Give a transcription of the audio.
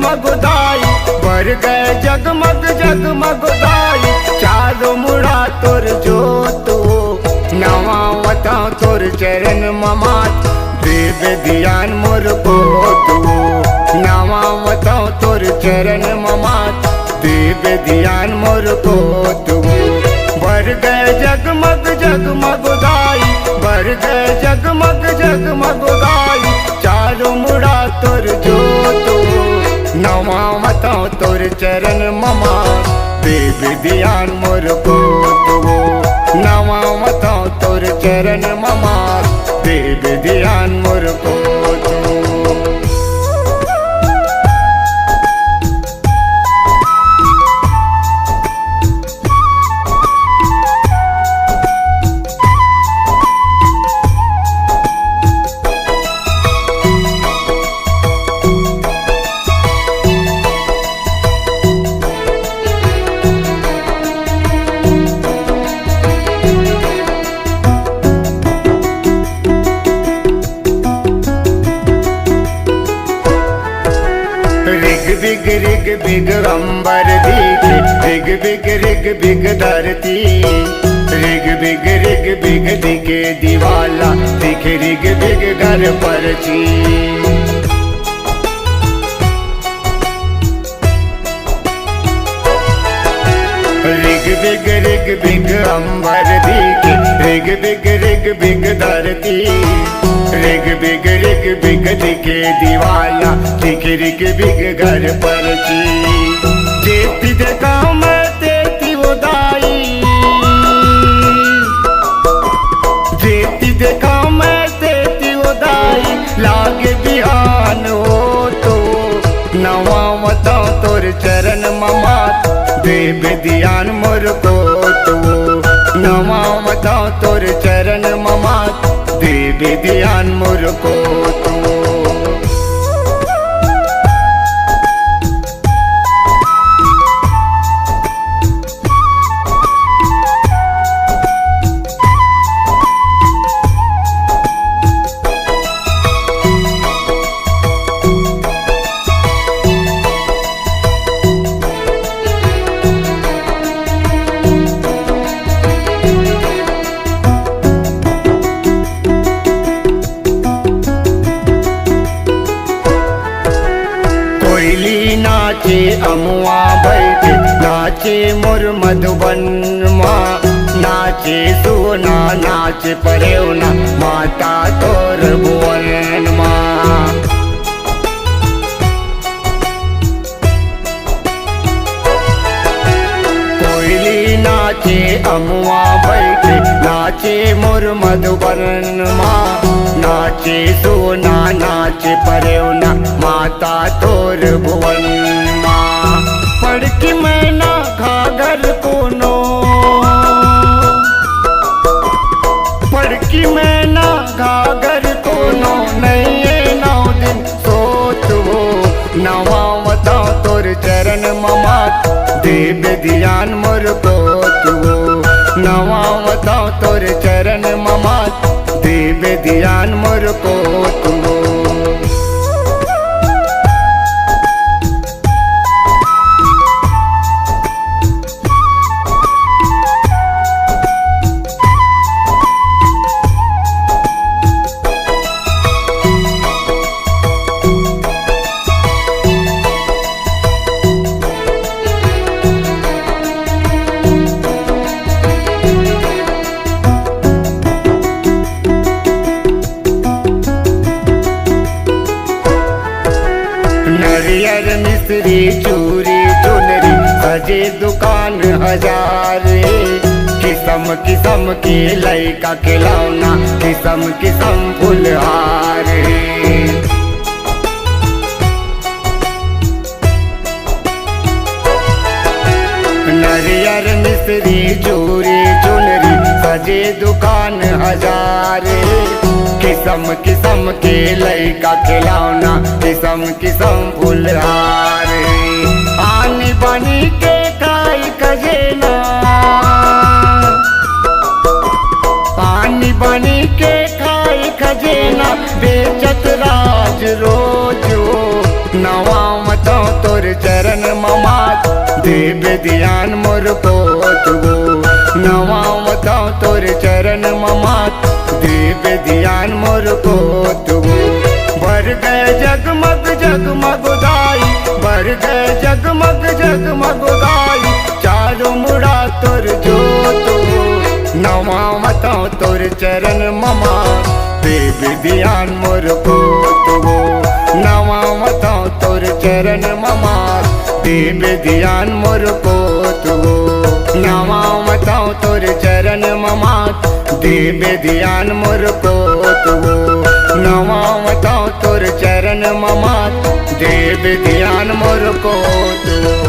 जगमग दाई भर गए जगमग जगमग दाई चारों मुड़ा तोर जोत नवा वता तोर चरण ममात देव ध्यान मोर को तू नवा वता तोर चरण ममात देव ध्यान मोर को तू भर गए जगमग जगमग दाई भर गए जगमग जगमग दाई चारों मुड़ा तोर जोत नवा वता तोर चरण ममा देव ध्यान मोर को तू नवा वता तोर चरण ममा देव ध्यान मोर को तू। बिग रिग बिग अंबर दिखे रिग बिग रिग बिग धरती रिग बिग दिखे दीवाला दिखे रिग बिग घर परची रिग बिग अंबर दिखे रिग बिग धरती रिग बिग दिखे दीवाला दिखे रिग बिग घर परची जेती देखा मैं तेती उदाई जेती देखा मैं तेती उदाई लागे बिहान हो तो नवा वता तोर चरण ममात देव ध्यान मोर को तू नवा वता तोर चरण ममात देव ध्यान मोर को तू। नाचे अमुआ बैठे नाचे मोर मधुबन माँ नाचे सोना नाच परेवना माता तोर भुवन माँ कोयली नाचे अमुआ बैठे नाचे मोर मधुबन माँ नाचे सोना नाच परेवना माता तोर भुवन माँ पड़की मैना घाघर कोनो पड़की मैना घाघर कोनो नहीं नौ दिन सोच हो नवा वता तोर चरण ममात देव ध्यान मोर को तू नवा वता तोर चरण ममात देव ध्यान मोर को तू। नरियर मिस्री चूरी चुनरी सजे दुकान हजार किस्म किस्म के लइका खिलौना किस्म किस्म फुलहार नरियर मिस्री चूरी चुनरी सजे दुकान हजार किस्म किस्म के लइका खिलौना किस्म किस्म फुलहार आनी बनी के खाई खजेना पानी बनी के खाई खजेना बेचत राज रोज नवा मतो देव ध्यान मोर को तुगो नवावता तोर चरण ममात देव ध्यान मोर को तुगो भर गए जगमग जगमग उदाई भर गए जगमग जगमग उदाई चारों मुड़ा तोर जोत नवावता तोर चरण ममा देव ध्यान मोर को तुगो नवावता तोर चरण ममा देव ध्यान मोर को तुगो नवावता तोर चरण ममा देव ध्यान मोर को तुगो नवावता तोर चरण ममा देव ध्यान मोर को तुगो।